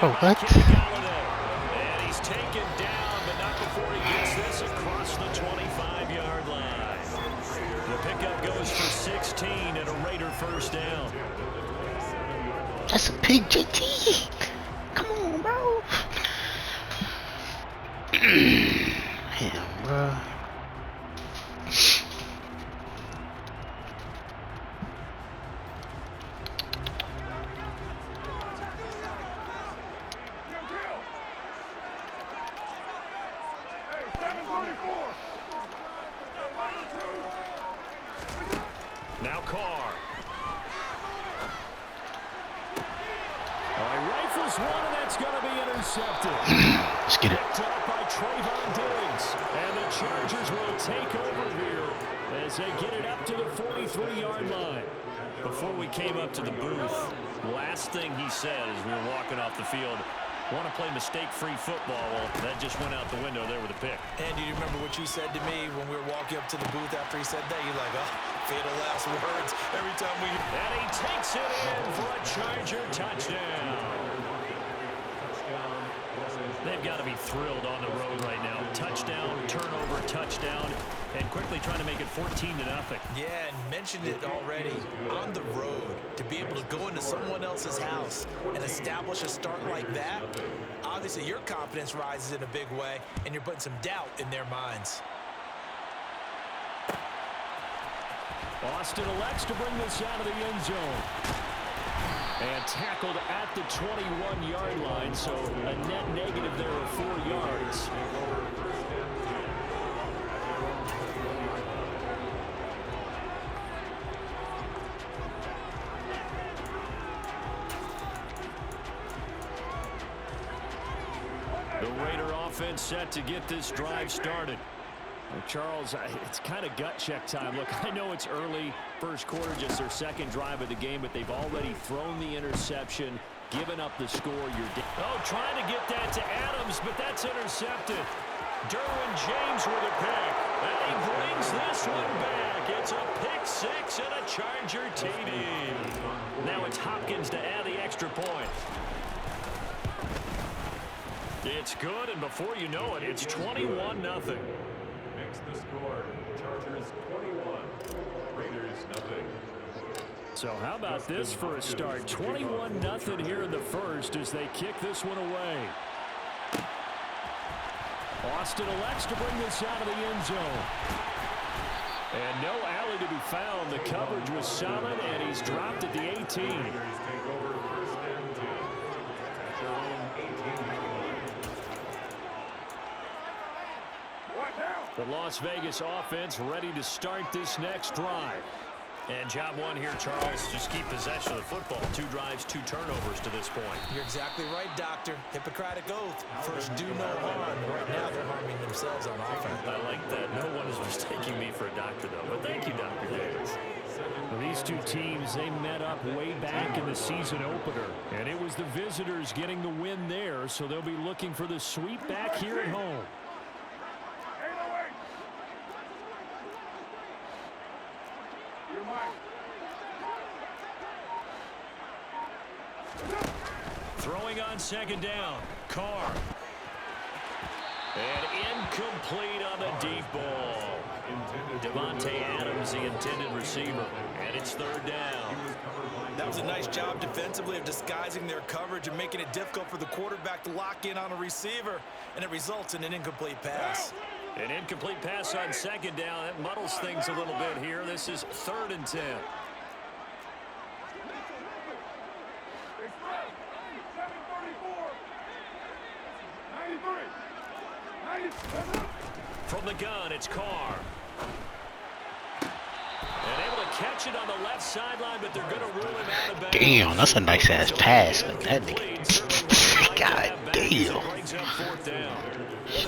Oh, what? And he's taken down, but not before he gets this across the 25-yard line. The pickup goes for 16 and a Raider first down. That's a pig, JT. Come on, bro. Damn, bro. Now Carr. Rifles one, and that's going to be intercepted. Let's get it. Picked up by Trayvon Diggs. And the Chargers will take over here as they get it up to the 43-yard line. Before we came up to the booth, last thing he said as we were walking off the field, want to play mistake-free football. Well, that just went out the window there with a pick. And do you remember what you said to me when we were walking up to the booth after he said that? You're like, oh, fatal last words every time we... And he takes it in for a Charger touchdown. They've got to be thrilled on the road right now. Touchdown, turnover, touchdown, and quickly trying to make it 14-0. Yeah, and mentioned it already. On the road, to be able to go into someone else's house and establish a start like that, obviously your confidence rises in a big way, and you're putting some doubt in their minds. Austin elects to bring this out of the end zone. And tackled at the 21-yard line, so a net negative there of 4 yards. The Raider offense set to get this drive started. Well, Charles, it's kind of gut check time. Look, I know it's early, first quarter, just their second drive of the game, but they've already thrown the interception, given up the score. Trying to get that to Adams, but that's intercepted. Derwin James with a pick, and he brings this one back. It's a pick six and a Charger TD. Now it's Hopkins to add the extra point. It's good, and before you know it, it's 21-0. The score, Chargers 21, Raiders nothing. So how about this for a start? 21-0 here in the first as they kick this one away. Austin elects to bring this out of the end zone. And no alley to be found. The coverage was solid, and he's dropped at the 18. Raiders take over first and 10 at their own 18-yard line. The Las Vegas offense ready to start this next drive. And job one here, Charles, just keep possession of the football. 2 drives, 2 turnovers to this point. You're exactly right, Doctor. Hippocratic oath. First, do no harm. Right now, they're harming themselves on offense. I like that. No one is mistaking me for a doctor, though. But thank you, Dr. Davis. Well, these two teams, they met up way back in the season opener. And it was the visitors getting the win there, so they'll be looking for the sweep back here at home. Throwing on second down. Carr. And incomplete on the deep ball. Devontae Adams, the intended receiver. And it's third down. That was a nice job defensively of disguising their coverage and making it difficult for the quarterback to lock in on a receiver. And it results in an incomplete pass. An incomplete pass on second down. That muddles things a little bit here. This is 3rd and 10. From the gun, it's Carr. And able to catch it on the left sideline, but they're going to rule him out of bounds. Damn, that's a nice ass pass. That nigga. God damn.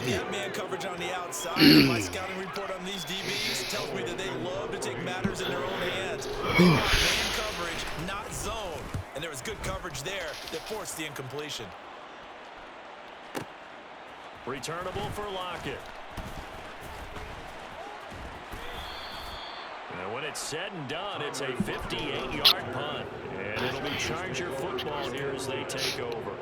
That man coverage on the outside. My scouting report on these DBs tells me that they love to take matters in their own hands. They want man coverage, not zone. And there was good coverage there that forced the incompletion. Returnable for Lockett. And when it's said and done, it's a 58-yard punt. And it'll be Charger football here as they take over.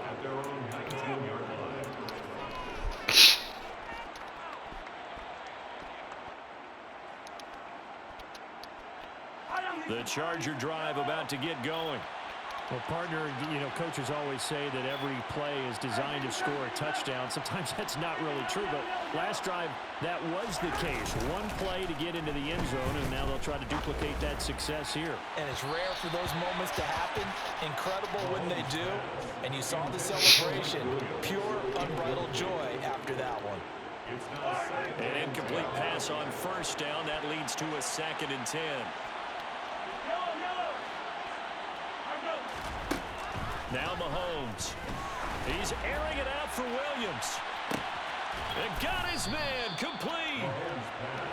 The Charger drive about to get going. Well, partner, coaches always say that every play is designed to score a touchdown. Sometimes that's not really true, but last drive, that was the case. One play to get into the end zone, and now they'll try to duplicate that success here. And it's rare for those moments to happen. Incredible when they do. And you saw the celebration. Pure, unbridled joy after that one. An incomplete pass on first down. That leads to a 2nd and 10. Now Mahomes. He's airing it out for Williams. And got his man complete.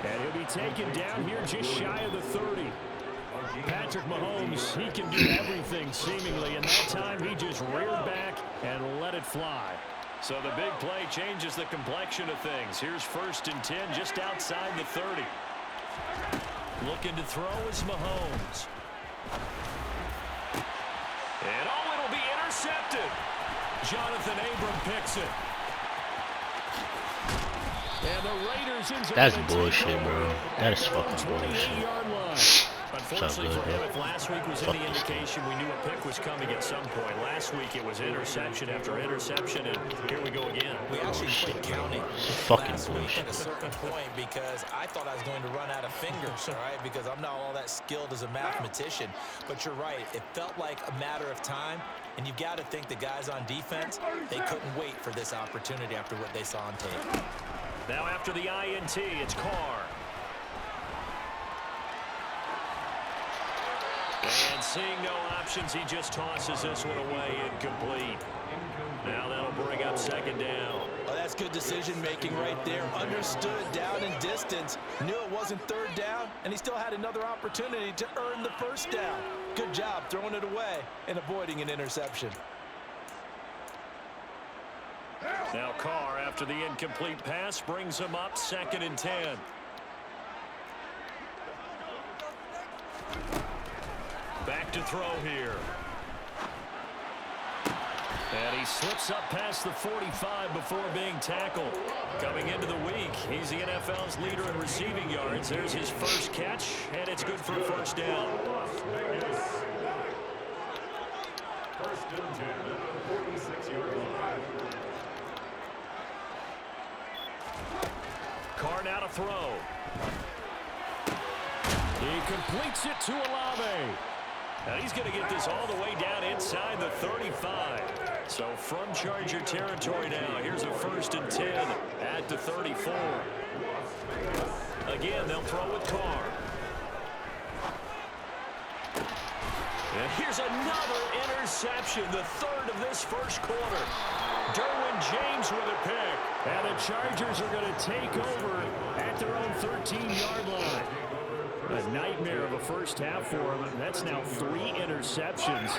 And he'll be taken down here just shy of the 30. Patrick Mahomes, he can do everything seemingly, and that time he just reared back and let it fly. So the big play changes the complexion of things. Here's 1st and 10 just outside the 30. Looking to throw is Mahomes. And it'll be intercepted. Jonathan Abram picks it. And the Raiders in. That's bullshit, bro. That is fucking bullshit. Unfortunately for him, if last week was any indication, we knew a pick was coming at some point. Last week it was interception after interception, and here we go again. We actually quit counting last week at a certain point because I thought I was going to run out of fingers, all right, because I'm not all that skilled as a mathematician. But you're right. It felt like a matter of time, and you've got to think the guys on defense, they couldn't wait for this opportunity after what they saw on tape. Now after the INT, it's Carr. And seeing no options, he just tosses this one away, incomplete. Now that'll bring up 2nd down. Oh, that's good decision-making right there. Understood down and distance. Knew it wasn't 3rd down, and he still had another opportunity to earn the 1st down. Good job throwing it away and avoiding an interception. Now Carr, after the incomplete pass, brings him up 2nd and 10. Back to throw here. And he slips up past the 45 before being tackled. Coming into the week, he's the NFL's leader in receiving yards. There's his first catch, and it's good for a 1st down. 1st and 10 at the 46-yard line. Carr now to throw. He completes it to Olave. Now he's going to get this all the way down inside the 35. So from Charger territory now, here's a 1st and 10 at the 34. Again, they'll throw with Carr. And here's another interception, the 3rd of this 1st quarter. Derwin James with a pick. And the Chargers are going to take over at their own 13-yard line. A nightmare of a 1st half for him. That's now 3 interceptions.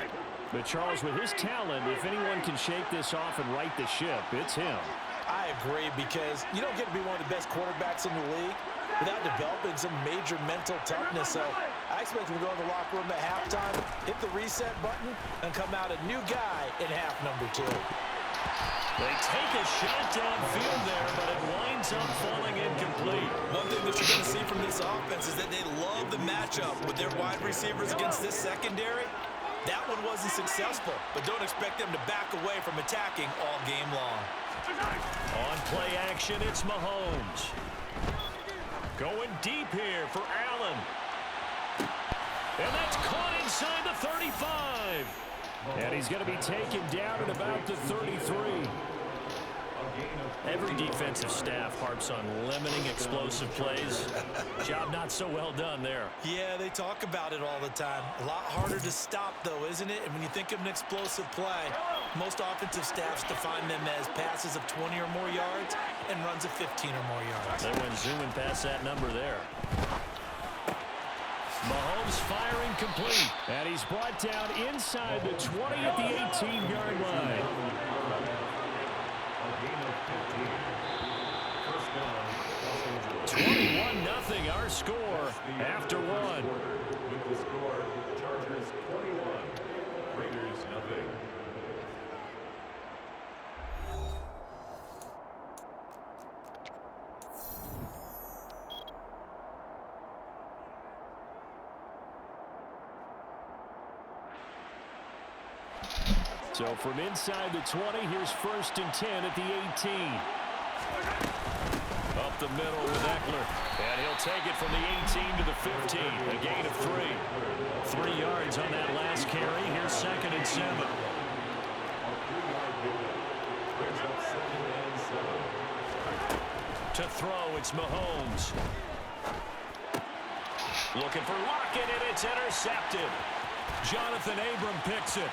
But Charles, with his talent, if anyone can shake this off and right the ship, it's him. I agree, because you don't get to be one of the best quarterbacks in the league without developing some major mental toughness. So I expect him to go in the locker room at halftime, hit the reset button, and come out a new guy in half number 2. They take a shot downfield there, but it winds up falling incomplete. One thing that you're going to see from this offense is that they love the matchup with their wide receivers against this secondary. That one wasn't successful, but don't expect them to back away from attacking all game long. On play action, it's Mahomes. Going deep here for Allen. And that's caught inside the 35. And he's going to be taken down at about the 33. Every defensive staff harps on limiting explosive plays. Job not so well done there. Yeah, they talk about it all the time. A lot harder to stop, though, isn't it? And when you think of an explosive play, most offensive staffs define them as passes of 20 or more yards and runs of 15 or more yards. They went zooming past that number there. Mahomes firing complete. And he's brought down inside the 20 at the 18-yard line. 21-0 our score after one. With the score, Chargers 21, Raiders 0. So from inside the 20, here's 1st and 10 at the 18. Up the middle with Eckler. And he'll take it from the 18 to the 15. A gain of 3. 3 yards on that last carry. Here's 2nd and 7. To throw, it's Mahomes. Looking for Lockett, and it's intercepted. Jonathan Abram picks it.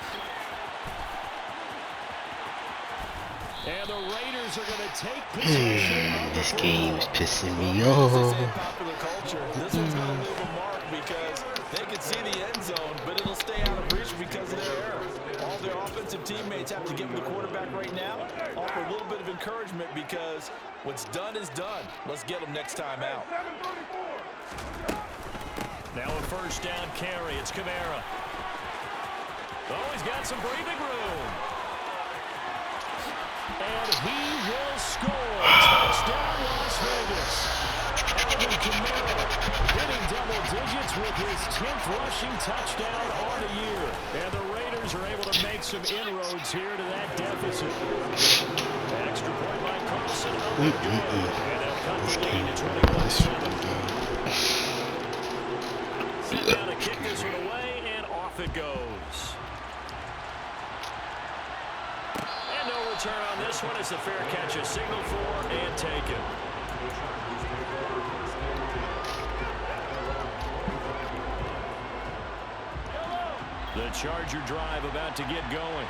And the Raiders are going to take possession. This game's pissing me off. Popular culture. This one's going to leave a mark because they can see the end zone, but it'll stay out of reach because of their error. All their offensive teammates have to give the quarterback right now, offer a little bit of encouragement because what's done is done. Let's get them next time out. Now a 1st down carry. It's Kamara. Oh, he's got some breathing room. And he will score. Touchdown, Las Vegas. Alvin Kamara hitting double digits with his 10th rushing touchdown on the year. And the Raiders are able to make some inroads here to that deficit. An extra point by Carlson. And they'll cut the lead to 21-7. Set down to kick this one away, and off it goes. And no return on this one as the fair catch is signaled for and taken. The Charger drive about to get going.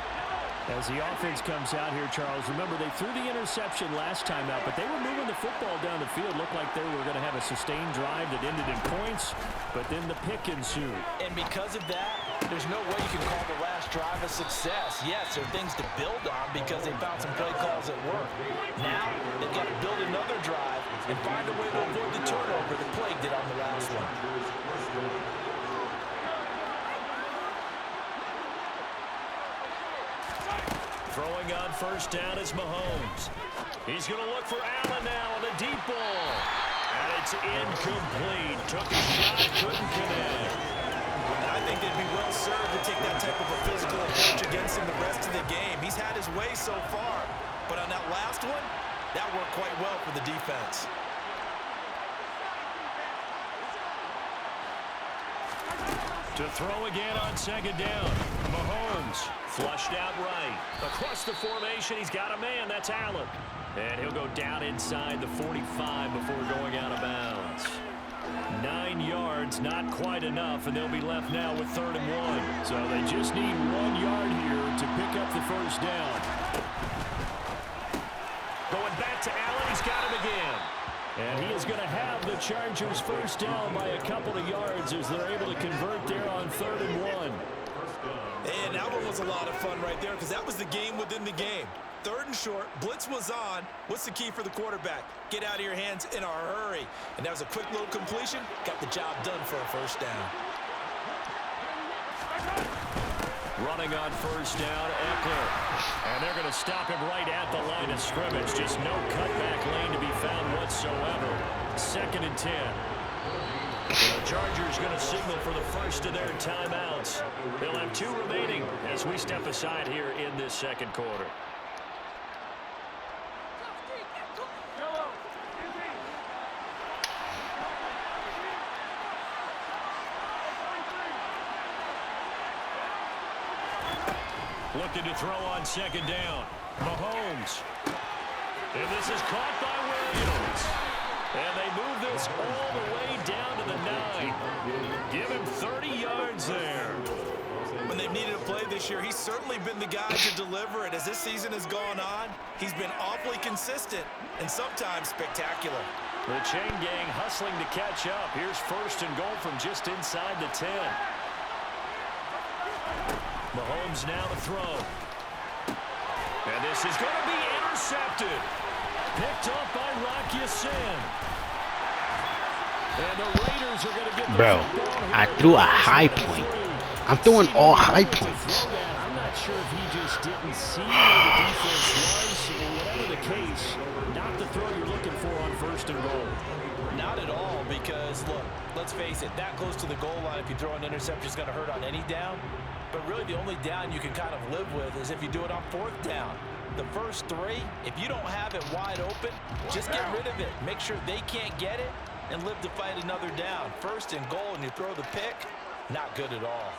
As the offense comes out here, Charles, remember they threw the interception last time out, but they were moving the football down the field. Looked like they were going to have a sustained drive that ended in points, but then the pick ensued. And because of that, there's no way you can call the last drive a success. Yes, there are things to build on because they found some play calls at work. Now, they've got to build another drive and find a way to avoid the turnover that plagued it on the last one. Throwing on 1st down is Mahomes. He's going to look for Allen now on the deep ball. And it's incomplete. Took a shot, couldn't connect. And I think they'd be well served to take that type of a physical approach against him the rest of the game. He's had his way so far. But on that last one, that worked quite well for the defense. To throw again on 2nd down. Mahomes flushed out right. Across the formation, he's got a man. That's Allen. And he'll go down inside the 45 before going out of bounds. 9 yards, not quite enough, and they'll be left now with 3rd and 1. So they just need 1 yard here to pick up the 1st down. Going back to Allen, he's got him again. And he is going to have the Chargers 1st down by a couple of yards as they're able to convert there on 3rd and 1. And that one was a lot of fun right there because that was the game within the game. 3rd and short, blitz was on. What's the key for the quarterback? Get out of your hands in a hurry. And that was a quick little completion. Got the job done for a 1st down. Running on 1st down, Eckler. And they're going to stop him right at the line of scrimmage. Just no cutback lane to be found whatsoever. 2nd and 10. The Chargers going to signal for the first of their timeouts. They'll have 2 remaining as we step aside here in this 2nd quarter. Looking to throw on 2nd down. Mahomes. And this is caught by Williams. And they move this all the way down to the 9. Give him 30 yards there. When they've needed a play this year, he's certainly been the guy to deliver it. As this season has gone on, he's been awfully consistent and sometimes spectacular. The chain gang hustling to catch up. Here's 1st and goal from just inside the 10. Mahomes now to throw. And this is going to be intercepted. Picked up by Rocky Sin. And the Raiders are going to get the Bro, I threw a high point. I'm throwing all high points. I'm not sure if he just didn't see where the defense was. Whatever the case, not the throw you're looking for on 1st and goal. Not at all, because, look, let's face it, that close to the goal line, if you throw an interception, is going to hurt on any down. But really the only down you can kind of live with is if you do it on 4th down. The first 3, if you don't have it wide open, just get rid of it. Make sure they can't get it and live to fight another down. 1st and goal and you throw the pick, not good at all.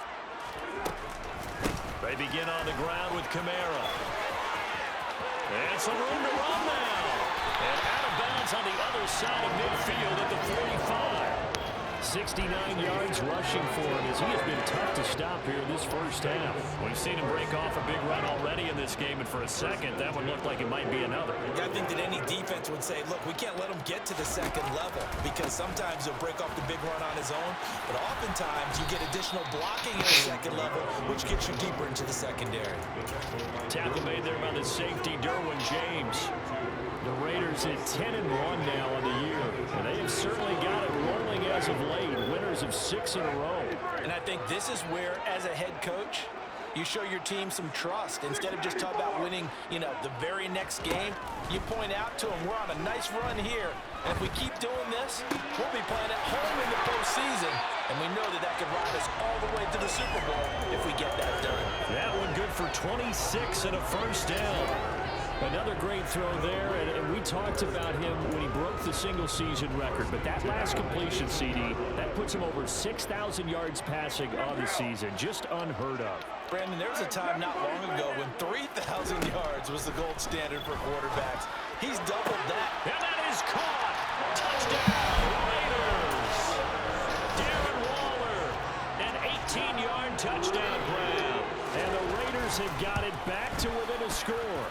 They begin on the ground with Kamara. And some room to run now. And out of bounds on the other side of midfield at the 45. 69 yards rushing for him as he has been tough to stop here in this first half. We've seen him break off a big run already in this game, and for a second, that one looked like it might be another. I think that any defense would say, look, we can't let him get to the 2nd level because sometimes he'll break off the big run on his own, but oftentimes you get additional blocking at the 2nd level, which gets you deeper into the secondary. Tackle made there by the safety, Derwin James. The Raiders at 10-1 now on the year, and they have certainly got it rolling as of late, winners of 6 in a row. And I think this is where, as a head coach, you show your team some trust. Instead of just talking about winning, the very next game, you point out to them, we're on a nice run here, and if we keep doing this, we'll be playing at home in the postseason, and we know that could ride us all the way to the Super Bowl if we get that done. That one good for 26 and a first down. Another great throw there, and we talked about him when he broke the single-season record. But that last completion, CD, that puts him over 6,000 yards passing on the season. Just unheard of. Brandon, there was a time not long ago when 3,000 yards was the gold standard for quarterbacks. He's doubled that. And that is caught. Touchdown, Raiders. Darren Waller, an 18-yard touchdown grab. And the Raiders have got it back to within a score.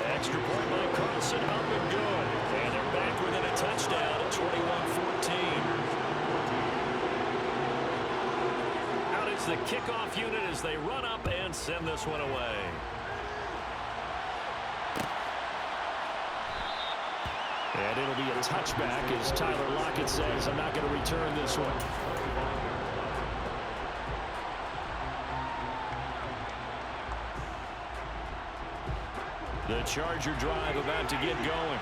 Extra point by Carlson, up and good. And they're back within a touchdown at 21-14. Out is the kickoff unit as they run up and send this one away. And it'll be a touchback as Tyler Lockett says, I'm not going to return this one. The Charger drive about to get going.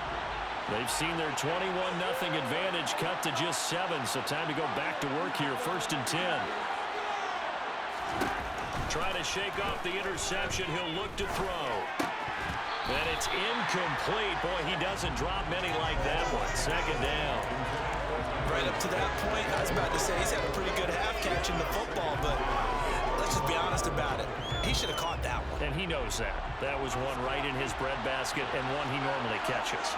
They've seen their 21-0 advantage cut to just 7, so time to go back to work here. 1st and 10. Trying to shake off the interception. He'll look to throw. And it's incomplete. Boy, he doesn't drop many like that one. 2nd down. Right up to that point, I was about to say he's had a pretty good half catching the football, but let's just be honest about it. He should have caught that one. And he knows that. That was one right in his breadbasket and one he normally catches.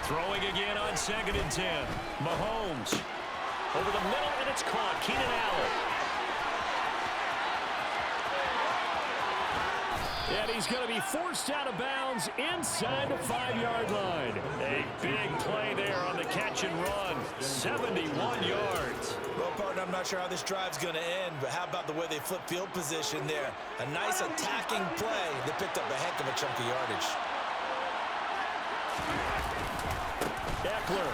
Throwing again on 2nd and 10. Mahomes over the middle, and it's caught. Keenan Allen. And he's going to be forced out of bounds inside the 5-yard line. A big play there on the catch and run. 71 yards. Well, partner, I'm not sure how this drive's going to end, but how about the way they flip field position there? A nice attacking play that picked up a heck of a chunk of yardage. Eckler.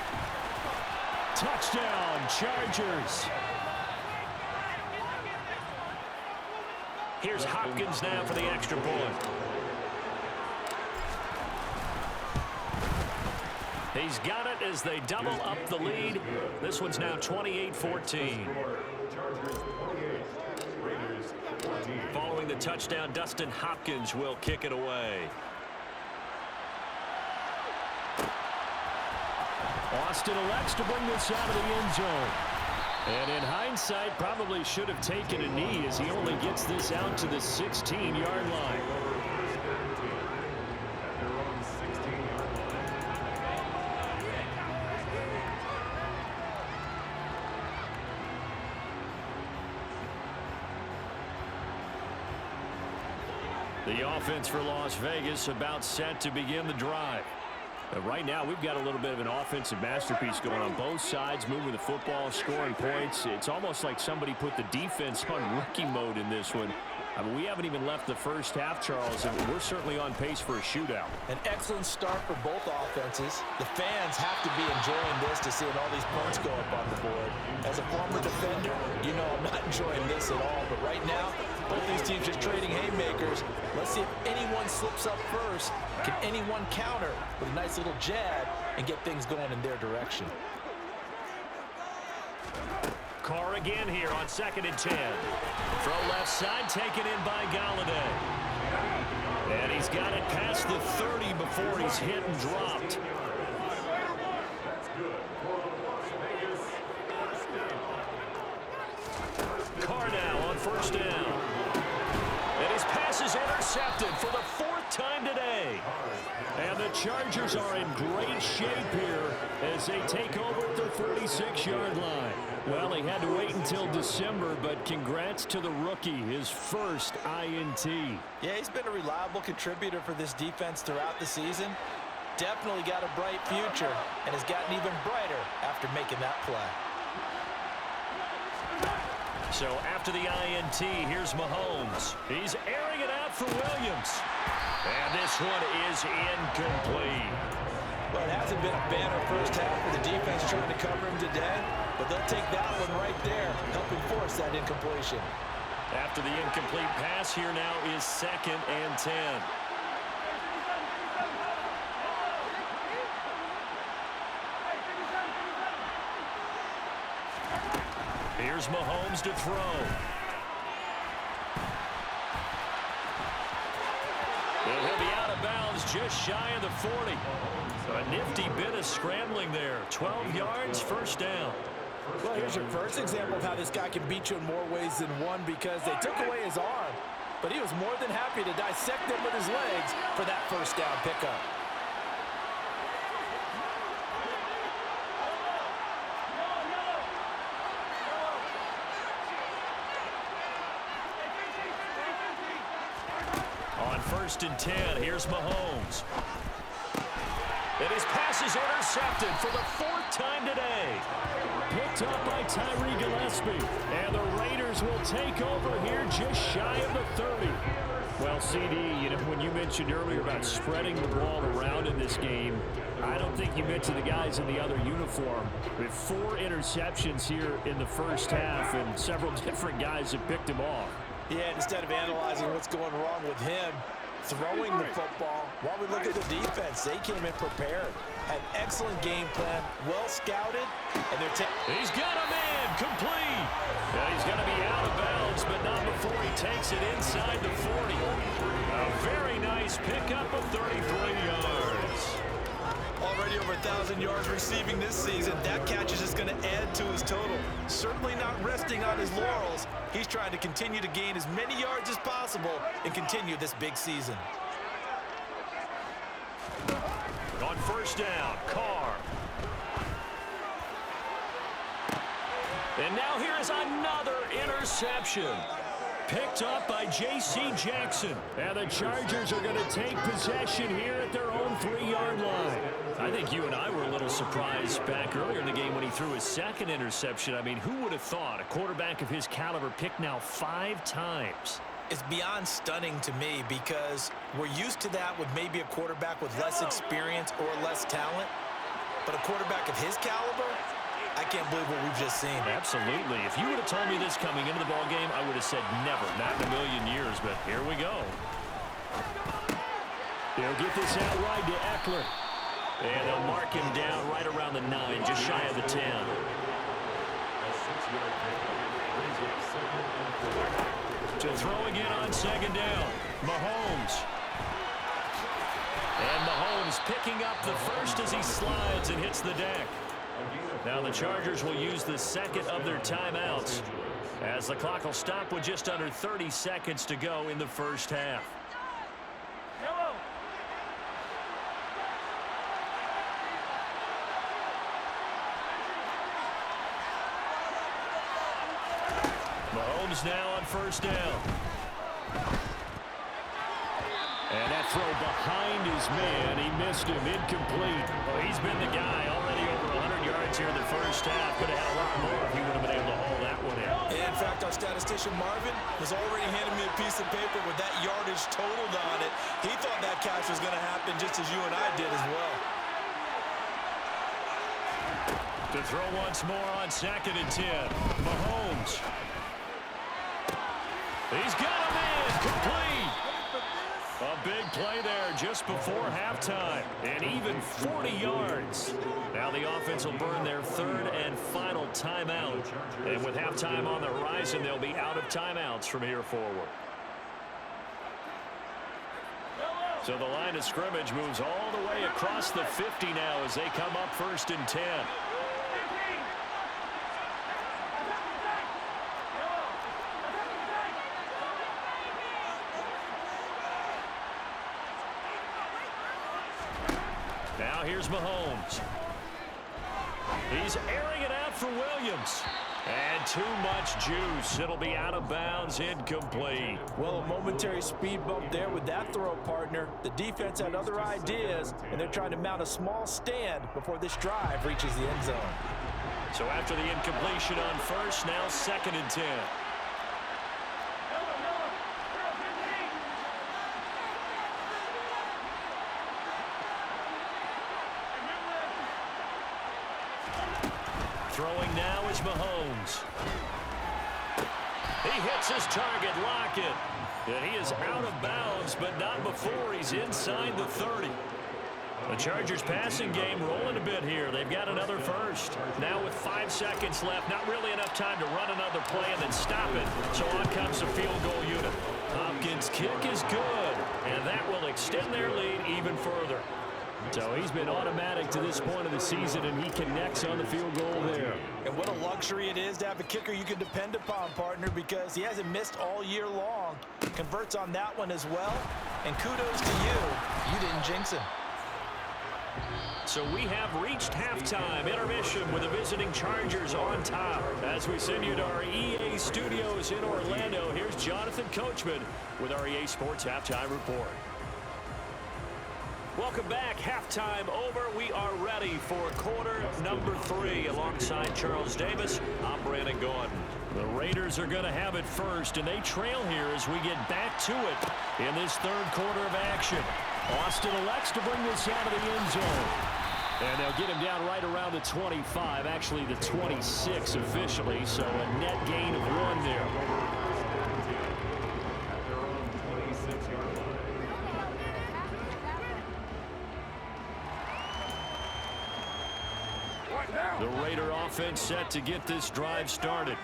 Touchdown, Chargers. Here's Hopkins now for the extra point. He's got it as they double up the lead. This one's now 28-14. Following the touchdown, Dustin Hopkins will kick it away. Austin elects to bring this out of the end zone. And in hindsight, probably should have taken a knee as he only gets this out to the 16-yard line. The offense for Las Vegas about set to begin the drive. Right now, we've got a little bit of an offensive masterpiece going on both sides, moving the football, scoring points. It's almost like somebody put the defense on rookie mode in this one. I mean, we haven't even left the first half, Charles, and we're certainly on pace for a shootout. An excellent start for both offenses. The fans have to be enjoying this to seeing all these points go up on the board. As a former defender, you know I'm not enjoying this at all. But right now, both these teams just trading haymakers. Let's see if anyone slips up first. Can anyone counter with a nice little jab and get things going in their direction? Carr again here on 2nd and 10. Throw left side, taken in by Galladay. And he's got it past the 30 before he's hit and dropped. Carr now on 1st down. And his pass is intercepted for the 4th time today. And the Chargers are in great shape here as they take over at their 46-yard line. Well, he had to wait until December, but congrats to the rookie, his first INT. Yeah, he's been a reliable contributor for this defense throughout the season. Definitely got a bright future and has gotten even brighter after making that play. So after the INT, here's Mahomes. He's airing it out for Williams. And this one is incomplete. Well, it hasn't been a banner first half for the defense trying to cover him today, but they'll take that one right there, helping force that incompletion. After the incomplete pass, here now is 2nd and 10. Here's Mahomes to throw. And he'll be out of bounds just shy of the 40. A nifty bit of scrambling there. 12 yards, 1st down. Well, here's your first example of how this guy can beat you in more ways than one, because they took away his arm, but he was more than happy to dissect them with his legs for that 1st down pickup. On 1st and 10, here's Mahomes. And his pass is intercepted for the 4th time today. Picked up by Tyree Gillespie. And the Raiders will take over here just shy of the 30. Well, CD, you know, when you mentioned earlier about spreading the ball around in this game, I don't think you mentioned the guys in the other uniform. With 4 interceptions here in the first half, and several different guys have picked him off. Yeah, instead of analyzing what's going wrong with him, throwing the football, while we look at the defense, they came in prepared. Had excellent game plan, well scouted, and they're he's got a man, complete. And he's going to be out of bounds, but not before he takes it inside the 40. A very nice pickup of 33 yards. Already over 1,000 yards receiving this season. That catch is just going to add to his total. Certainly not resting on his laurels. He's trying to continue to gain as many yards as possible and continue this big season. On 1st down, Carr. And now here is another interception. Picked up by J.C. Jackson. And the Chargers are going to take possession here at their own 3-yard line. I think you and I were a little surprised back earlier in the game when he threw his 2nd interception. I mean, who would have thought a quarterback of his caliber picked now 5 times? It's beyond stunning to me, because we're used to that with maybe a quarterback with less experience or less talent. But a quarterback of his caliber, I can't believe what we've just seen. Absolutely. If you would have told me this coming into the ballgame, I would have said never, not in a million years, but here we go. They'll get this out wide to Eckler. And they'll mark him down right around the 9, just shy of the 10. To throw again on 2nd down, Mahomes. And Mahomes picking up the first as he slides and hits the deck. Now the Chargers will use the 2nd of their timeouts, as the clock will stop with just under 30 seconds to go in the first half. Mahomes now on 1st down. And that throw behind his man, he missed him, incomplete. Well, he's been the guy already over 100 yards here in the first half. Could have had a lot more if he would have been able to hold that one in. In fact, our statistician Marvin was already handing me a piece of paper with that yardage totaled on it. He thought that catch was going to happen just as you and I did as well. To throw once more on 2nd and 10. Mahomes. He's got him in. Complete. A big play there just before halftime. And even 40 yards. Now the offense will burn their 3rd and final timeout. And with halftime on the horizon, they'll be out of timeouts from here forward. So the line of scrimmage moves all the way across the 50 now as they come up 1st and 10. Now here's Mahomes. He's airing it out for Williams. And too much juice. It'll be out of bounds, incomplete. Well, a momentary speed bump there with that throw, partner. The defense had other ideas, and they're trying to mount a small stand before this drive reaches the end zone. So after the incompletion on 1st, now 2nd and 10. Throwing now is Mahomes. He hits his target, Lockett. And he is out of bounds, but not before he's inside the 30. The Chargers passing game rolling a bit here. They've got another first. Now with 5 seconds left, not really enough time to run another play and then stop it. So on comes the field goal unit. Hopkins' kick is good, and that will extend their lead even further. So he's been automatic to this point of the season, and he connects on the field goal there. And what a luxury it is to have a kicker you can depend upon, partner, because he hasn't missed all year long. Converts on that one as well. And kudos to you. You didn't jinx him. So we have reached halftime intermission with the visiting Chargers on top. As we send you to our EA studios in Orlando, here's Jonathan Coachman with our EA Sports Halftime Report. Welcome back. Halftime over. We are ready for quarter number 3 alongside Charles Davis. I'm Brandon Gordon. The Raiders are going to have it first, and they trail here as we get back to it in this 3rd quarter of action. Austin elects to bring this out of the end zone. And they'll get him down right around the 25, actually the 26 officially, so a net gain of 1 there. The Raider offense set to get this drive started.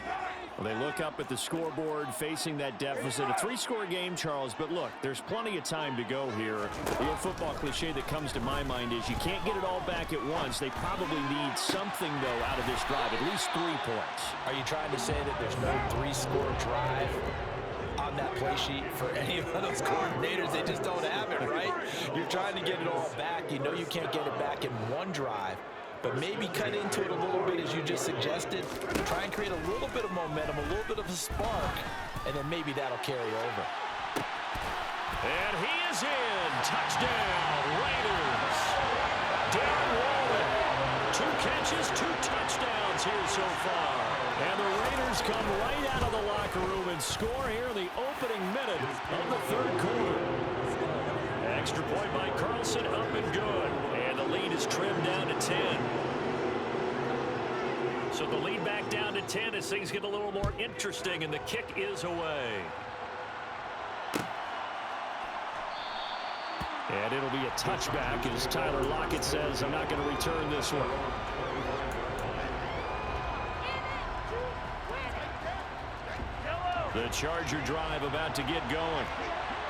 Well, they look up at the scoreboard facing that deficit. A 3-score game, Charles, but look, there's plenty of time to go here. The old football cliche that comes to my mind is you can't get it all back at once. They probably need something, though, out of this drive, at least 3 points. Are you trying to say that there's no 3-score drive on that play sheet for any of those coordinators? They just don't have it, right? You're trying to get it all back. You know you can't get it back in one drive. But maybe cut into it a little bit, as you just suggested. Try and create a little bit of momentum, a little bit of a spark, and then maybe that'll carry over. And he is in. Touchdown, Raiders. Darren Waller. 2 catches, 2 touchdowns here so far. And the Raiders come right out of the locker room and score here in the opening minute of the 3rd quarter. Extra point by Carlson, up and good. And the lead is trimmed down to 10. So the lead back down to 10 as things get a little more interesting, and the kick is away. And it'll be a touchback as Tyler Lockett says, I'm not going to return this one. The Charger drive about to get going.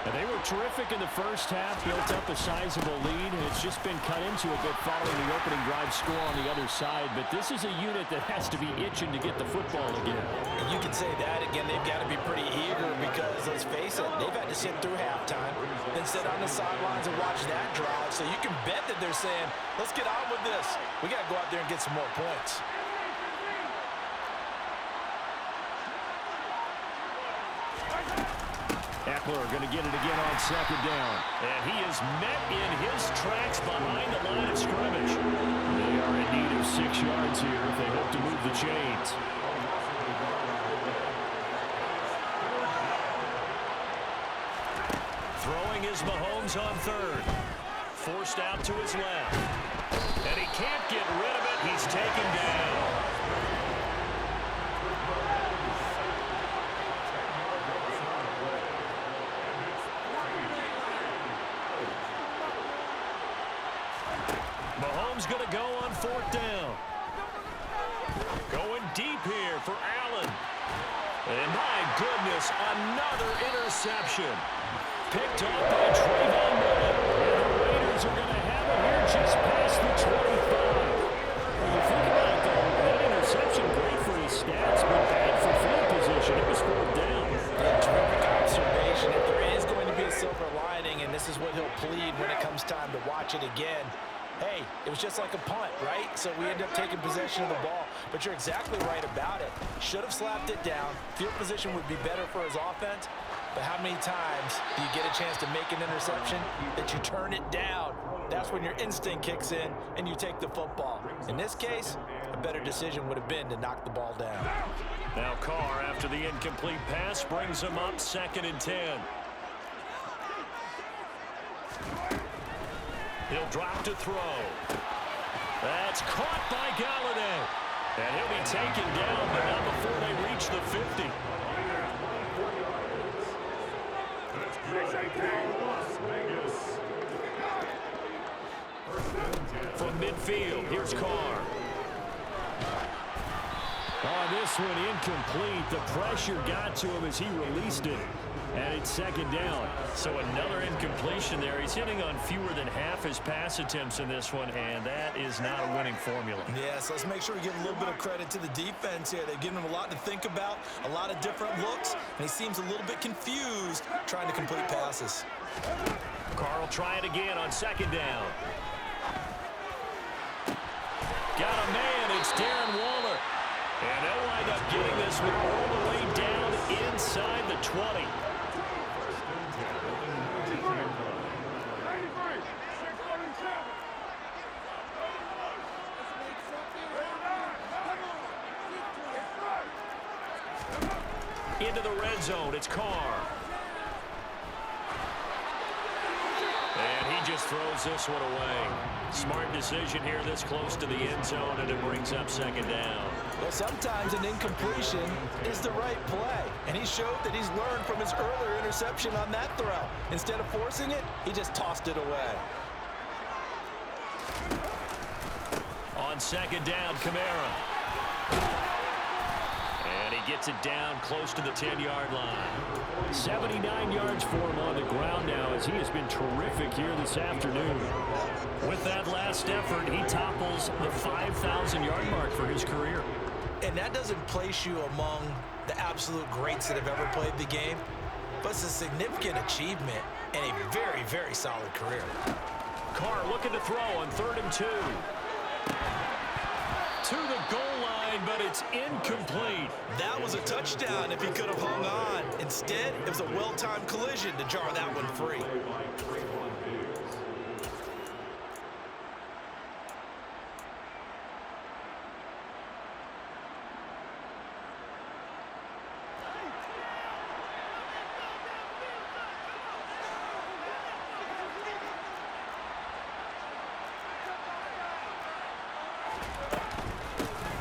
And they were terrific in the first half, built up a sizable lead, and it's just been cut into a bit following the opening drive score on the other side. But this is a unit that has to be itching to get the football again. And you can say that again. They've got to be pretty eager because, let's face it, they've had to sit through halftime, then sit on the sidelines and watch that drive. So you can bet that they're saying, let's get on with this. We got to go out there and get some more points. Eckler going to get it again on 2nd down. And he is met in his tracks behind the line of scrimmage. They are in need of 6 yards here chains. Throwing is Mahomes on third. Forced out to his left. And he can't get rid of it. He's taken down. Mahomes going to go on fourth down. Going deep here for Allen. And my goodness, another interception. Picked off by Trayvon Mullen. And the Raiders are going to have it here just past the 25. When you think about it, though, that interception, great for his stats, but bad for field position. It was fourth down. Yeah, terrific observation. If there is going to be a silver lining, and this is what he'll plead when it comes time to watch it again, hey, it was just like a punt, right? So we end up taking possession of the ball. But you're exactly right about it. Should have slapped it down. Field position would be better for his offense. But how many times do you get a chance to make an interception that you turn it down? That's when your instinct kicks in and you take the football. In this case, a better decision would have been to knock the ball down. Now Carr, after the incomplete pass, brings him up 2nd and 10. He'll drop to throw. That's caught by Galladay. And he'll be taken down, but not before they reach the 50. From midfield, here's Carr. On this one, incomplete. The pressure got to him as he released it. And it's 2nd down. So another incompletion there. He's hitting on fewer than half his pass attempts in this one, and that is not a winning formula. Yes, let's make sure we give a little bit of credit to the defense here. They've given him a lot to think about, a lot of different looks, and he seems a little bit confused trying to complete passes. Carr will try it again on 2nd down. Got a man, it's Darren Waller. And they'll wind up getting this one all the way down inside the 20. Into the red zone, it's Carr. And he just throws this one away. Smart decision here this close to the end zone, and it brings up 2nd down. Well, sometimes an incompletion is the right play, and he showed that he's learned from his earlier interception on that throw. Instead of forcing it, he just tossed it away. On 2nd down, Kamara. And he gets it down close to the 10-yard line. 79 yards for him on the ground now, as he has been terrific here this afternoon. With that last effort, he topples the 5,000-yard mark for his career. And that doesn't place you among the absolute greats that have ever played the game, but it's a significant achievement and a very, very solid career. Carr looking to throw on 3rd and 2. To the goal line, but it's incomplete. That was a touchdown if he could have hung on. Instead, it was a well-timed collision to jar that one free.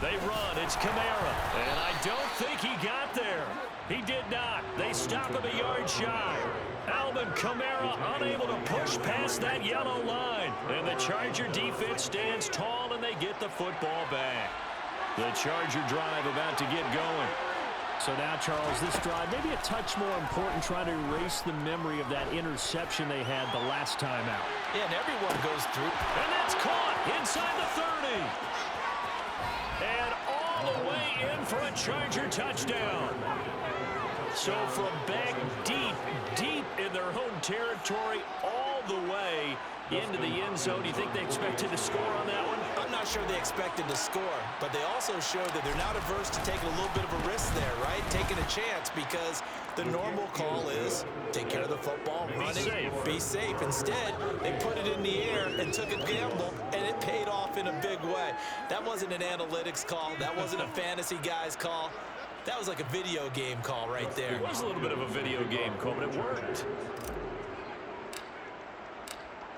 They run, it's Kamara, and I don't think he got there. He did not. They stop him a yard shy. Alvin Kamara unable to push past that yellow line. And the Charger defense stands tall, and they get the football back. The Charger drive about to get going. So now, Charles, this drive maybe a touch more important, trying to erase the memory of that interception they had the last time out. Yeah, and everyone goes through. And that's caught inside the 30. And all the way in for a Charger touchdown. So from back deep in their own territory, all of the way into the end zone. Do you think they expected to score on that one? I'm not sure they expected to score, but they also showed that they're not averse to taking a little bit of a risk there, right? Taking a chance, because the normal call is take care of the football, run it, be safe. Instead, they put it in the air and took a gamble, and it paid off in a big way. That wasn't an analytics call. That wasn't a fantasy guy's call. That was like a video game call right there. It was a little bit of a video game call, but it worked.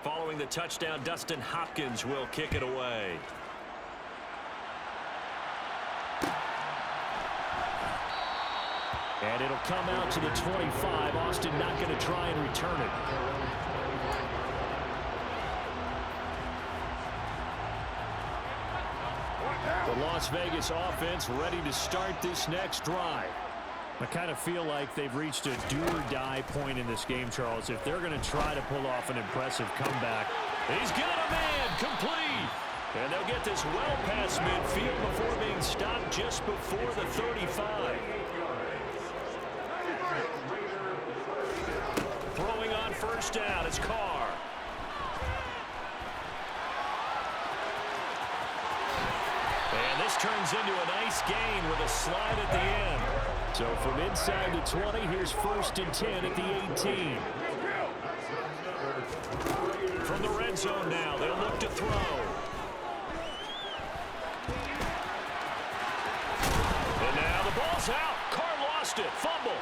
Following the touchdown, Dustin Hopkins will kick it away. And it'll come out to the 25. Austin not going to try and return it. The Las Vegas offense ready to start this next drive. I kind of feel like they've reached a do-or-die point in this game, Charles. If they're going to try to pull off an impressive comeback, he's got a man complete. And they'll get this well past midfield before being stopped just before the 35. Throwing on first down, it's Carr. And this turns into a nice gain with a slide at the end. So from inside the 20, here's 1st and 10 at the 18. From the red zone now, they'll look to throw. And now the ball's out. Carr lost it. Fumble.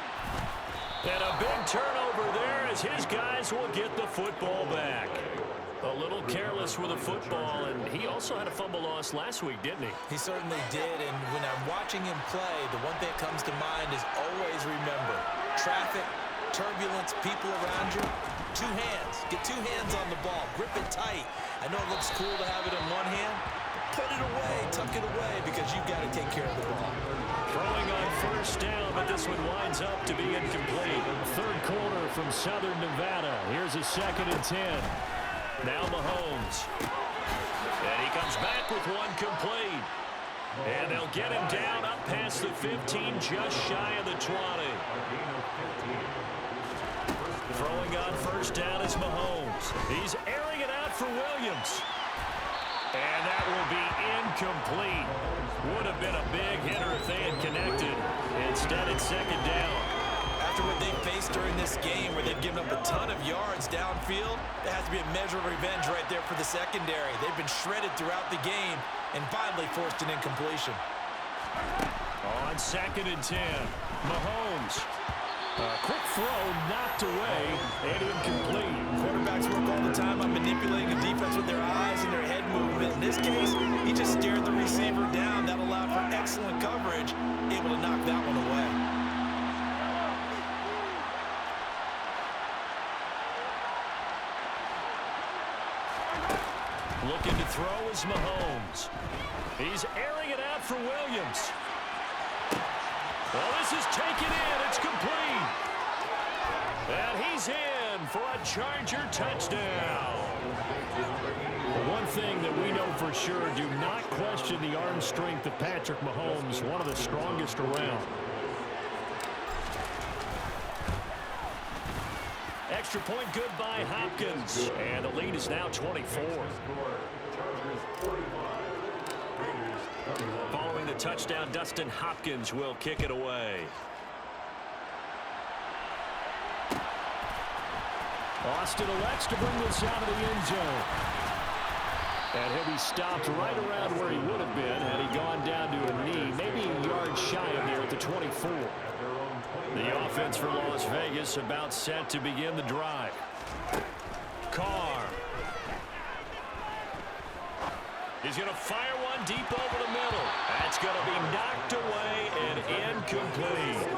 And a big turnover there as his guys will get the football back. A little careless with the football, and he also had a fumble loss last week, didn't he? He certainly did, and when I'm watching him play, the one thing that comes to mind is always remember, traffic, turbulence, people around you, 2 hands. Get 2 hands on the ball. Grip it tight. I know it looks cool to have it in one hand. Put it away, tuck it away, because you've got to take care of the ball. Throwing on first down, but this one winds up to be incomplete. 3rd quarter from Southern Nevada. Here's a 2nd and 10. Now Mahomes. And he comes back with one complete. And they'll get him down up past the 15, just shy of the 20. Throwing on first down is Mahomes. He's airing it out for Williams. And that will be incomplete. Would have been a big hitter if they had connected. Instead, it's 2nd down. After what they faced during this game, where they've given up a ton of yards downfield, there has to be a measure of revenge right there for the secondary. They've been shredded throughout the game and finally forced an incompletion. On 2nd and 10, Mahomes. A quick throw knocked away and incomplete. Quarterbacks work all the time on manipulating the defense with their eyes and their head movement. In this case, he just stared the receiver down. That allowed for excellent coverage, able to knock that one away. Looking to throw is Mahomes. He's airing it out for Williams. Well, this is taken in. It's complete. And he's in for a Charger touchdown. One thing that we know for sure, do not question the arm strength of Patrick Mahomes, one of the strongest around. Extra point good by Hopkins. And the lead is now 24. Following the touchdown, Dustin Hopkins will kick it away. Austin elects to bring this out of the end zone. And he'll be stopped right around where he would have been had he gone down to a knee, maybe a yard shy of there at the 24. The offense for Las Vegas about set to begin the drive. Carr. He's going to fire one deep over the middle. That's going to be knocked away and incomplete.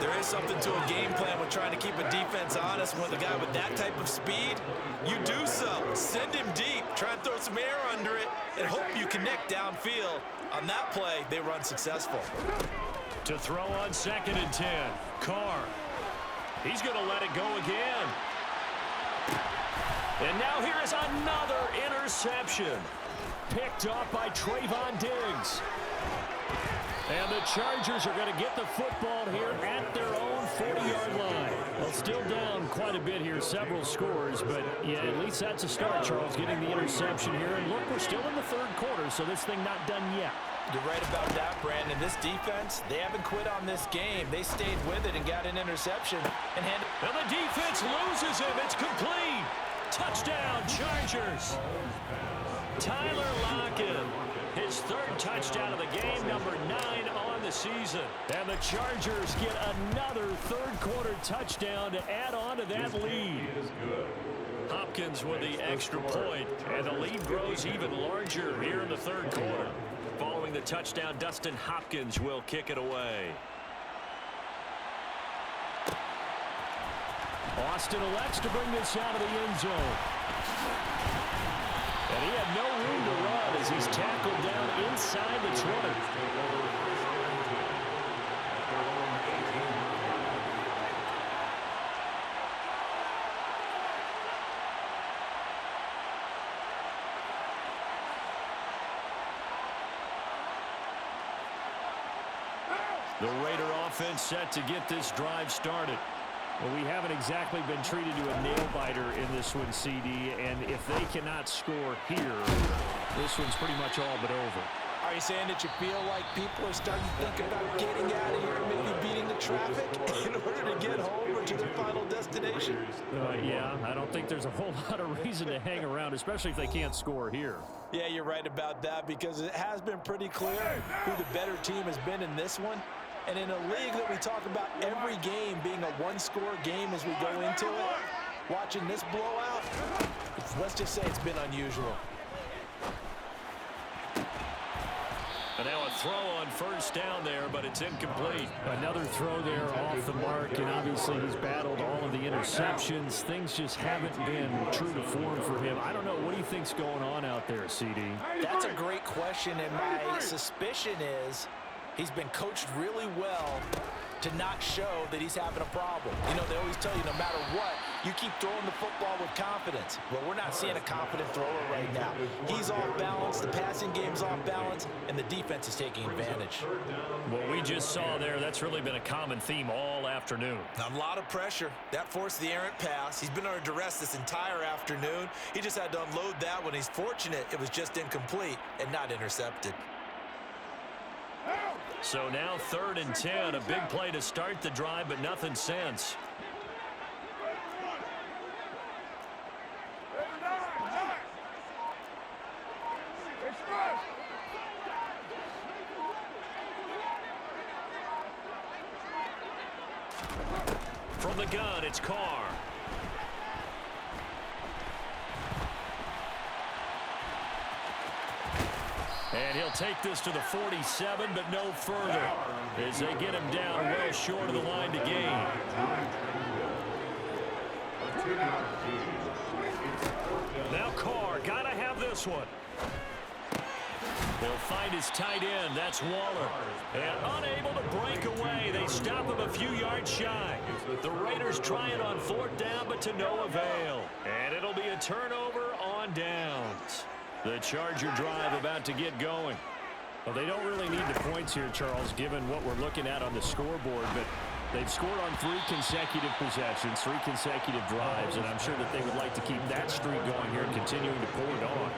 There is something to a game plan with trying to keep a defense honest. With a guy with that type of speed, you do so. Send him deep, try and throw some air under it, and hope you connect downfield. On that play, they run successful. To throw on 2nd and 10, Carr. He's going to let it go again. And now here is another interception. Picked off by Trayvon Diggs. And the Chargers are going to get the football here at their own 40-yard line. Well, still down quite a bit here, several scores, but yeah, at least that's a start, Charles, getting the interception here. And look, we're still in the third quarter, so this thing not done yet. You're right about that, Brandon. This defense, they haven't quit on this game. They stayed with it and got an interception. And the defense loses him. It's complete. Touchdown, Chargers. Tyler Lockett, his third touchdown of the game, number 9 on the season. And the Chargers get another third-quarter touchdown to add on to that lead. Hopkins with the extra point, and the lead grows even larger here in the third quarter. Following the touchdown, Dustin Hopkins will kick it away. Austin elects to bring this out of the end zone. And he had no room to run as he's tackled down inside the 20. The Raider offense set to get this drive started. Well, we haven't exactly been treated to a nail-biter in this one, CD, and if they cannot score here, this one's pretty much all but over. Are you saying that you feel like people are starting to think about getting out of here and maybe beating the traffic in order to get home or to their final destination? Yeah, I don't think there's a whole lot of reason to hang around, especially if they can't score here. Yeah, you're right about that because it has been pretty clear who the better team has been in this one. And in a league that we talk about every game being a one-score game as we go into it, watching this blowout, let's just say it's been unusual. And now a throw on first down there, but it's incomplete. Another throw there off the mark, and obviously he's battled all of the interceptions. Things just haven't been true to form for him. I don't know. What do you think's going on out there, CD? That's a great question, and my suspicion is he's been coached really well to not show that he's having a problem. You know, they always tell you no matter what, you keep throwing the football with confidence. Well, we're not seeing a confident thrower right now. He's off balance, the passing game's off balance, and the defense is taking advantage. What we just saw there, that's really been a common theme all afternoon. A lot of pressure. That forced the errant pass. He's been under duress this entire afternoon. He just had to unload that one. He's fortunate it was just incomplete and not intercepted. So now 3rd and 10, a big play to start the drive, but nothing since. From the gun, it's Carr. And he'll take this to the 47, but no further, as they get him down well short of the line to gain. Now Carr, gotta have this one. He'll find his tight end, that's Waller. And unable to break away, they stop him a few yards shy. The Raiders try it on 4th down, but to no avail. And it'll be a turnover on downs. The Charger drive about to get going. Well, they don't really need the points here, Charles, given what we're looking at on the scoreboard, but they've scored on 3 consecutive possessions, 3 consecutive drives, and I'm sure that they would like to keep that streak going here and continuing to pull it on.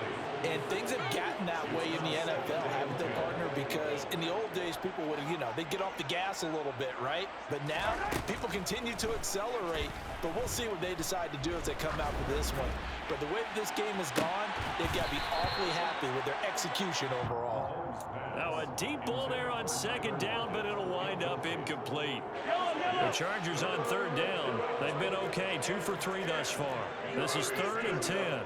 And things have gotten that way in the NFL, haven't they, partner? Because in the old days, people would have, they'd get off the gas a little bit, right? But now, people continue to accelerate, but we'll see what they decide to do as they come out with this one. But the way this game has gone, they've got to be awfully happy with their execution overall. Now a deep ball there on 2nd down, but it'll wind up incomplete. The Chargers on 3rd down. They've been okay, 2 for 3 thus far. This is 3rd and 10.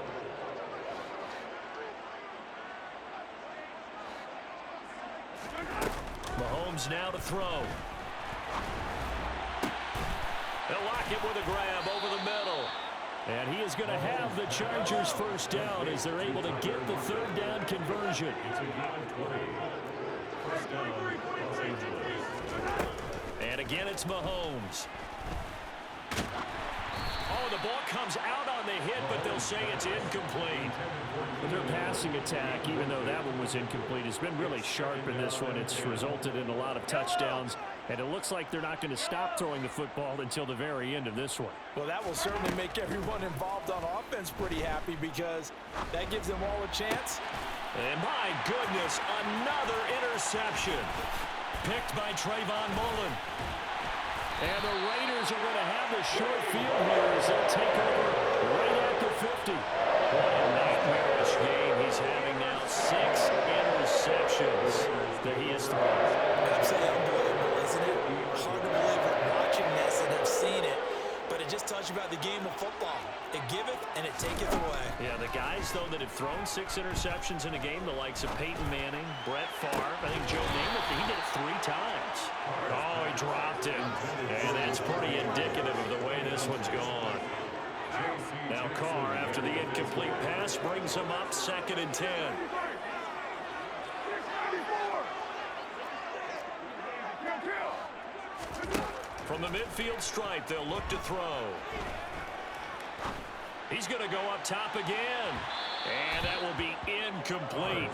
Mahomes now to throw. They'll lock it with a grab over the middle. And he is going to have the Chargers first down as they're able to get the 3rd down conversion. And again, it's Mahomes. Oh, the ball comes out on the hit, but they'll say it's incomplete. But their passing attack, even though that one was incomplete, has been really sharp in this one. It's resulted in a lot of touchdowns, and it looks like they're not going to stop throwing the football until the very end of this one. Well, that will certainly make everyone involved on offense pretty happy because that gives them all a chance. And my goodness, another interception. Picked by Trayvon Mullen. And the Raiders are going to have the short field here as they'll take over right at the 50. What a nightmarish game he's having now. 6 interceptions that he has thrown. Absolutely unbelievable, isn't it? Hard to believe we're watching this and have seen it, but it just tells you about the game of football. It giveth and it taketh away. Yeah, the guys, though, that have thrown 6 interceptions in a game, the likes of Peyton Manning, Brett Favre, I think Joe Namath, he did it 3 times. Oh, he dropped it. And that's pretty indicative of the way this one's gone. Now Carr, after the incomplete pass, brings him up 2nd and 10. From the midfield stripe, they'll look to throw. He's going to go up top again. And that will be incomplete.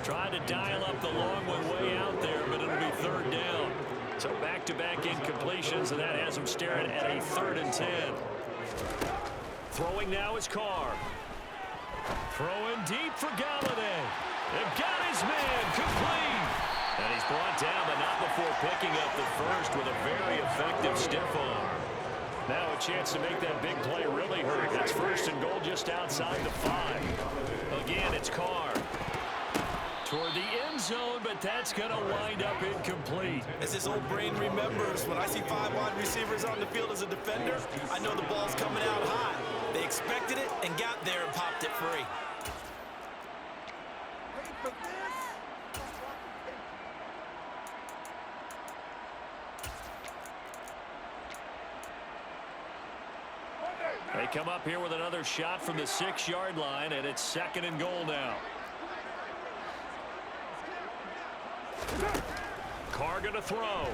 Trying to dial up the long one way out there, but it'll be 3rd down. So back-to-back incompletions, and that has him staring at a 3rd and 10. Throwing now is Carr. Throwing deep for Galladay. They've got his man complete. And he's brought down, but not before picking up the first with a very effective stiff arm. Now a chance to make that big play really hurt. It's 1st and goal just outside the 5. Again, it's Carr. Toward the end zone, but that's going to wind up incomplete. As his old brain remembers, when I see 5 wide receivers on the field as a defender, I know the ball's coming out high. They expected it and got there and popped it free. They come up here with another shot from the 6-yard line, and it's 2nd and goal now. Carr going to throw.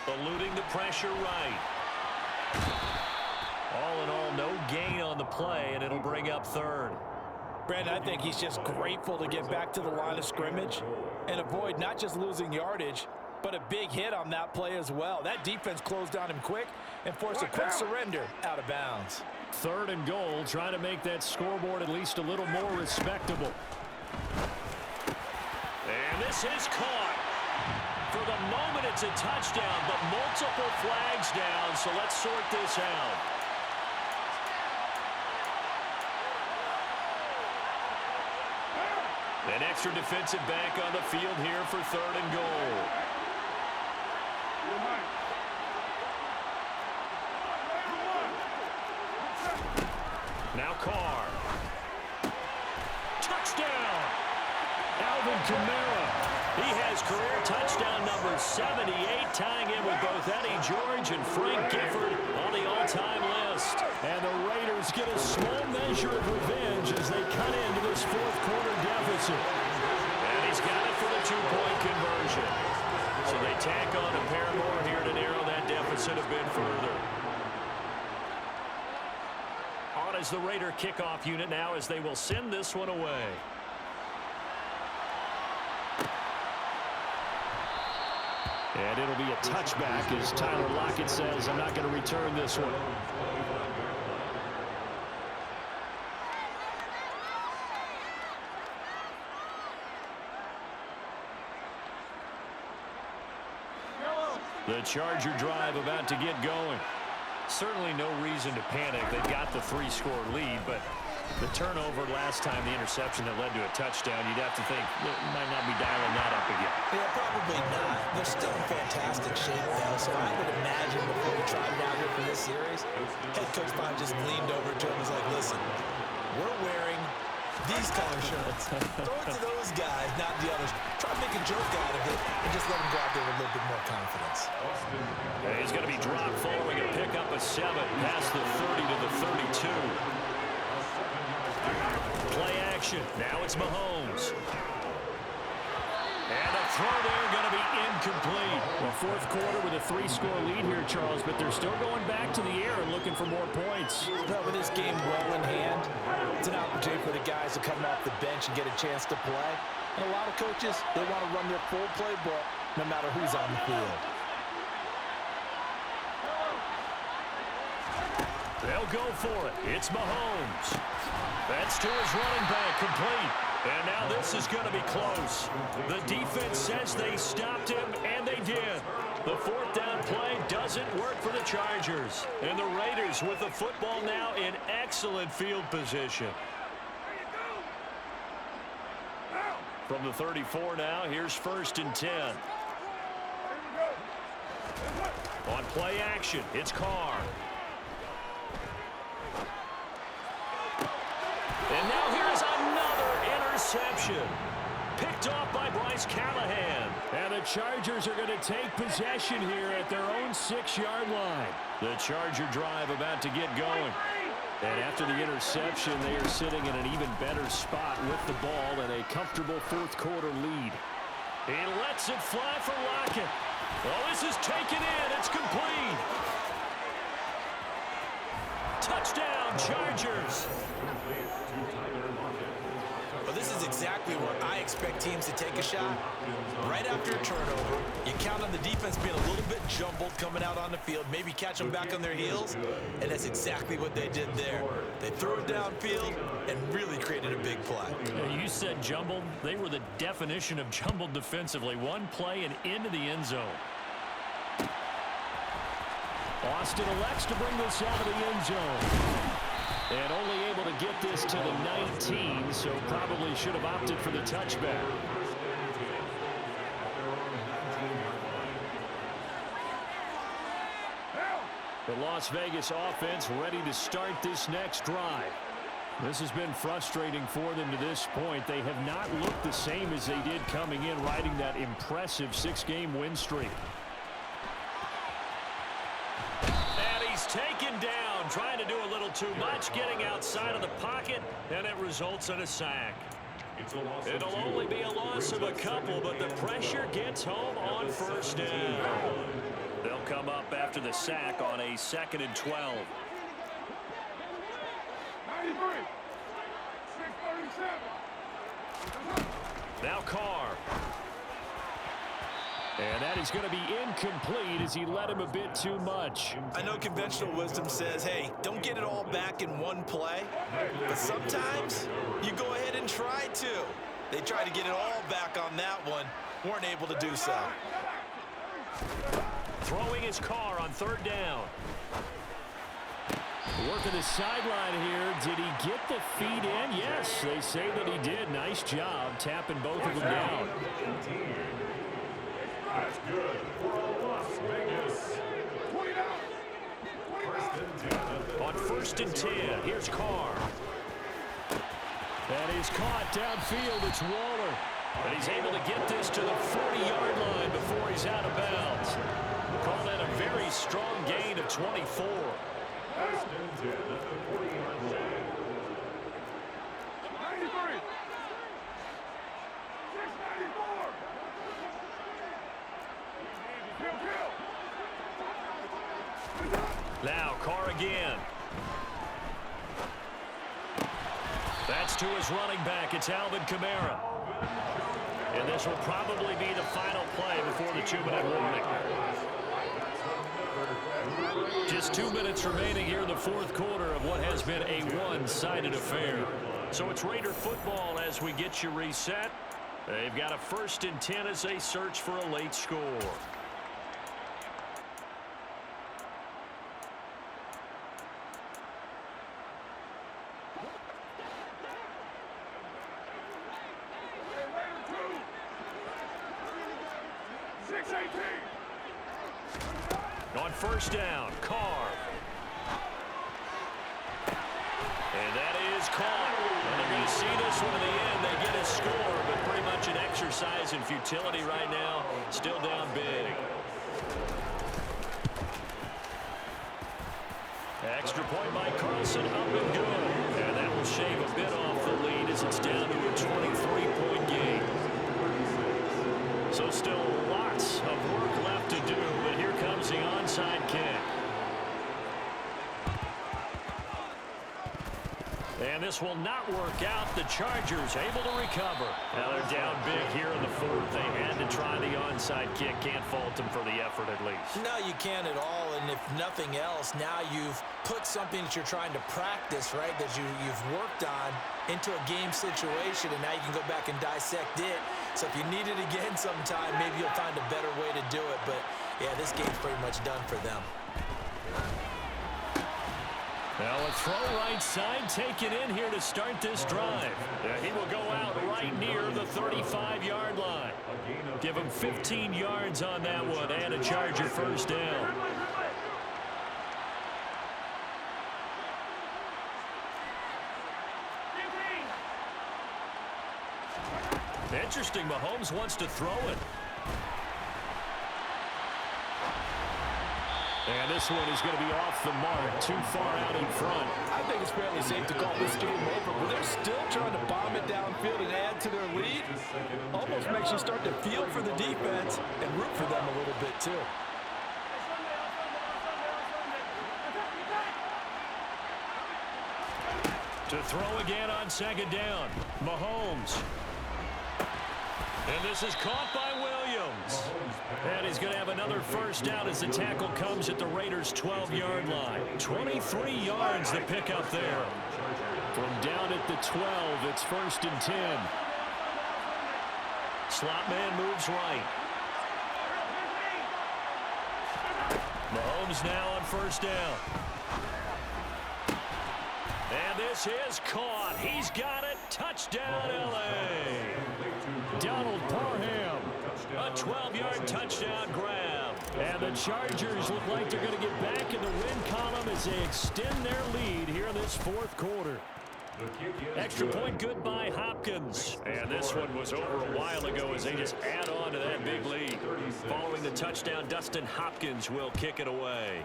Eluding the pressure right. All in all, no gain on the play, and it'll bring up 3rd. Brandon, I think he's just grateful to get back to the line of scrimmage and avoid not just losing yardage, but a big hit on that play as well. That defense closed on him quick and forced a quick surrender out of bounds. 3rd and goal, trying to make that scoreboard at least a little more respectable. And this is caught. For the moment, it's a touchdown, but multiple flags down, so let's sort this out. An extra defensive back on the field here for 3rd and goal. Now Carr. Touchdown! Alvin Kamara. He has career touchdown number 78, tying in with both Eddie George and Frank Gifford on the all-time list. And the Raiders get a small measure of revenge as they cut into this 4th quarter deficit. And he's got it for the 2-point conversion. So they tack on a pair more here to narrow that deficit a bit further. On as the Raider kickoff unit now as they will send this one away. And it'll be a touchback as Tyler Lockett says, I'm not going to return this one. The Charger drive about to get going. Certainly no reason to panic. They've got the 3-score lead, but the turnover last time, the interception that led to a touchdown, you'd have to think it might not be dialing that up again. Yeah, probably not. They're still in fantastic shape, though, so I would imagine before we tried it out here for this series, head coach Bob just leaned over to him and was like, listen, we're wearing these color shirts. Throw it to those guys, not the others. Try to make a joke out of it and just let them go out there with a little bit more confidence. He's going to be dropped following a pickup of 7 past the 30 to the 32. Play action. Now it's Mahomes. And the throw there going to be incomplete. Well, fourth quarter with a 3-score lead here, Charles, but they're still going back to the air and looking for more points. But with this game well in hand, it's an opportunity for the guys to come off the bench and get a chance to play. And a lot of coaches, they want to run their full playbook no matter who's on the field. They'll go for it. It's Mahomes. That's to his running back, complete. And now this is going to be close. The defense says they stopped him, and they did. The fourth down play doesn't work for the Chargers. And the Raiders with the football now in excellent field position. From the 34 now, here's 1st and 10. On play action, it's Carr. And now here's another interception. Picked off by Bryce Callahan. And the Chargers are going to take possession here at their own 6-yard line. The Charger drive about to get going. And after the interception, they are sitting in an even better spot with the ball and a comfortable fourth quarter lead. He lets it fly for Lockett. Well, this is taken in. It's complete. Touchdown, Chargers. Well, this is exactly where I expect teams to take a shot. Right after a turnover, you count on the defense being a little bit jumbled coming out on the field, maybe catch them back on their heels, and that's exactly what they did there. They threw it downfield and really created a big play. You said jumbled. They were the definition of jumbled defensively. One play and into the end zone. Austin elects to bring this out of the end zone. And only able to get this to the 19, so probably should have opted for the touchback. The Las Vegas offense ready to start this next drive. This has been frustrating for them to this point. They have not looked the same as they did coming in, riding that impressive 6-game win streak. And he's taken down, trying to do a little too much, getting outside of the pocket, and it results in a sack. It'll only be a loss of a couple, but the pressure gets home on 1st down. They'll come up after the sack on a 2nd and 12. 93. 637. Now Carr. And that is going to be incomplete as he led him a bit too much. I know conventional wisdom says, hey, don't get it all back in one play. But sometimes you go ahead and try to. They tried to get it all back on that one. Weren't able to do so. Throwing his Carr on 3rd down. Working the sideline here. Did he get the feet in? Yes, they say that he did. Nice job tapping both of them down. That's good for Las Vegas. 20 down. 1st and 10. On 1st and 10, here's Carr. And he's caught downfield. It's Waller. But he's able to get this to the 40-yard line before he's out of bounds. Call that a very strong gain of 24. 1st and 10 at the 40-yard line. 93. 694. Now Carr again. That's to his running back. It's Alvin Kamara. And this will probably be the final play before the 2-minute warning. Just 2 minutes remaining here in the fourth quarter of what has been a one-sided affair. So it's Raider football as we get you reset. They've got a 1st and 10 as they search for a late score. On 1st down, Carr. And that is caught. And they're going to see this one in the end. They get a score, but pretty much an exercise in futility right now. Still down big. Extra point by Carlson, up and good. And that will shave a bit off the lead as it's down to a 23-point game. So still lots of work left to do, but here comes the onside kick. And this will not work out. The Chargers able to recover. Now they're down big here in the fourth. They had to try the onside kick. Can't fault them for the effort at least. No, you can't at all. And if nothing else, now you've put something that you're trying to practice, right, that you've worked on into a game situation, and now you can go back and dissect it. So if you need it again sometime, maybe you'll find a better way to do it. But, yeah, this game's pretty much done for them. Now a throw right side taken in here to start this drive. Yeah, he will go out right near the 35-yard line. Give him 15 yards on that one and a Charger first down. Interesting, Mahomes wants to throw it. And this one is going to be off the mark, too far out in front. I think it's fairly safe to call this game over, but they're still trying to bomb it downfield and add to their lead. Almost makes you start to feel for the defense and root for them a little bit, too. To throw again on second down. Mahomes. And this is caught by Williams. And he's going to have another first down as the tackle comes at the Raiders' 12-yard line. 23 yards the pickup there. From down at the 12, it's 1st and 10. Slot man moves right. Mahomes now on first down. And this is caught. He's got it. Touchdown, L.A. Donald Parham. A 12-yard touchdown grab. And the Chargers look like they're going to get back in the win column as they extend their lead here in this fourth quarter. Extra point good by Hopkins. And this one was over a while ago as they just add on to that big lead. Following the touchdown, Dustin Hopkins will kick it away.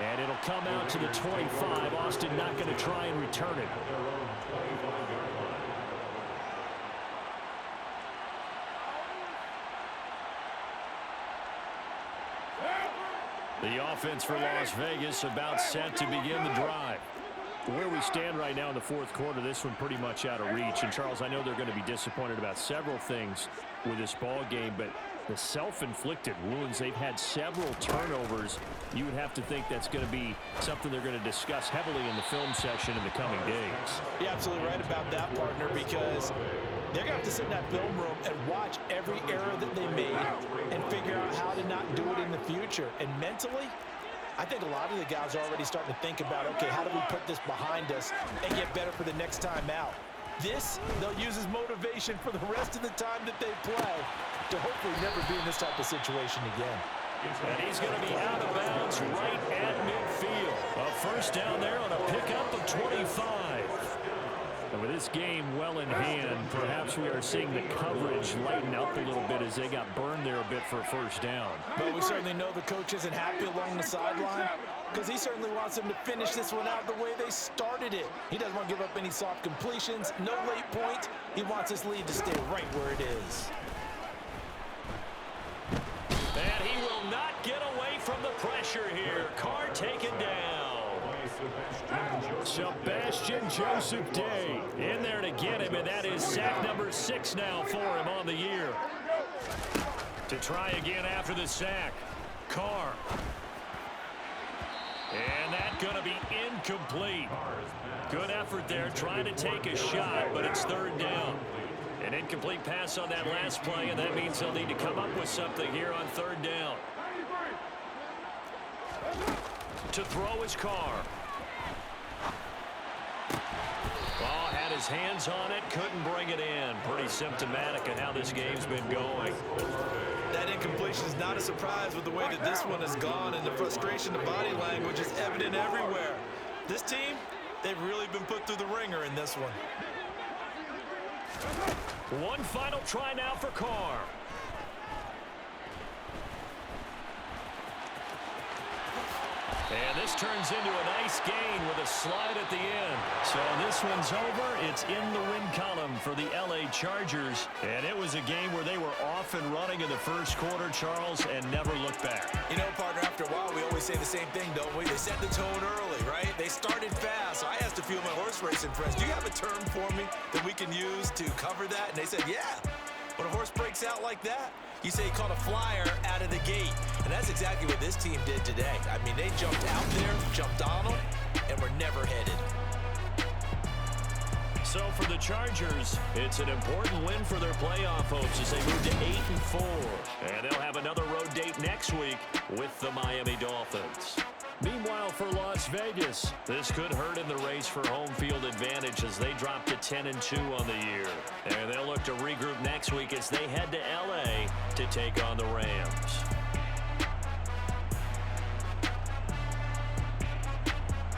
And it'll come out to the 25. Austin not going to try and return it. The offense for Las Vegas about set to begin the drive. Where we stand right now in the fourth quarter, this one pretty much out of reach. And, Charles, I know they're going to be disappointed about several things with this ball game, but the self-inflicted wounds, they've had several turnovers. You would have to think that's going to be something they're going to discuss heavily in the film session in the coming days. You're absolutely right about that, partner, because they're going to have to sit in that film room and watch every error that they made and figure out how to not do it in the future. And mentally, I think a lot of the guys are already starting to think about, okay, how do we put this behind us and get better for the next time out? This, they'll use as motivation for the rest of the time that they play to hopefully never be in this type of situation again. And he's going to be out of bounds right at midfield. A first down there on a pickup of 25. And with this game well in hand, perhaps we are seeing the coverage lighten up a little bit as they got burned there a bit for a first down. But we certainly know the coach isn't happy along the sideline because he certainly wants them to finish this one out the way they started it. He doesn't want to give up any soft completions, no late points. He wants his lead to stay right where it is. And he will not get away from the pressure here. Carr taken down. Sebastian Joseph Day in there to get him, and that is sack number 6 now for him on the year. To try again after the sack. Carr. And that's going to be incomplete. Good effort there, trying to take a shot, but it's third down. An incomplete pass on that last play, and that means they'll need to come up with something here on third down. To throw is Carr. Oh, had his hands on it, couldn't bring it in. Pretty symptomatic of how this game's been going. That incompletion is not a surprise with the way that this one has gone, and the frustration, the body language is evident everywhere. This team, they've really been put through the ringer in this one. One final try now for Carr. And this turns into a nice gain with a slide at the end. So this one's over. It's in the win column for the LA Chargers. And it was a game where they were off and running in the first quarter, Charles, and never looked back. You know, partner, after a while, we always say the same thing, don't we? They set the tone early, right? They started fast. So I asked a few of my horse racing friends, do you have a term for me that we can use to cover that? And they said, yeah. When a horse breaks out like that, you say he caught a flyer out of the gate. And that's exactly what this team did today. I mean, they jumped out there, jumped on them, and were never headed. So for the Chargers, it's an important win for their playoff hopes as they move to 8-4. And they'll have another road date next week with the Miami Dolphins. Meanwhile, for Las Vegas, this could hurt in the race for home field advantage as they drop to 10-2 on the year. And they'll look to regroup next week as they head to LA to take on the Rams.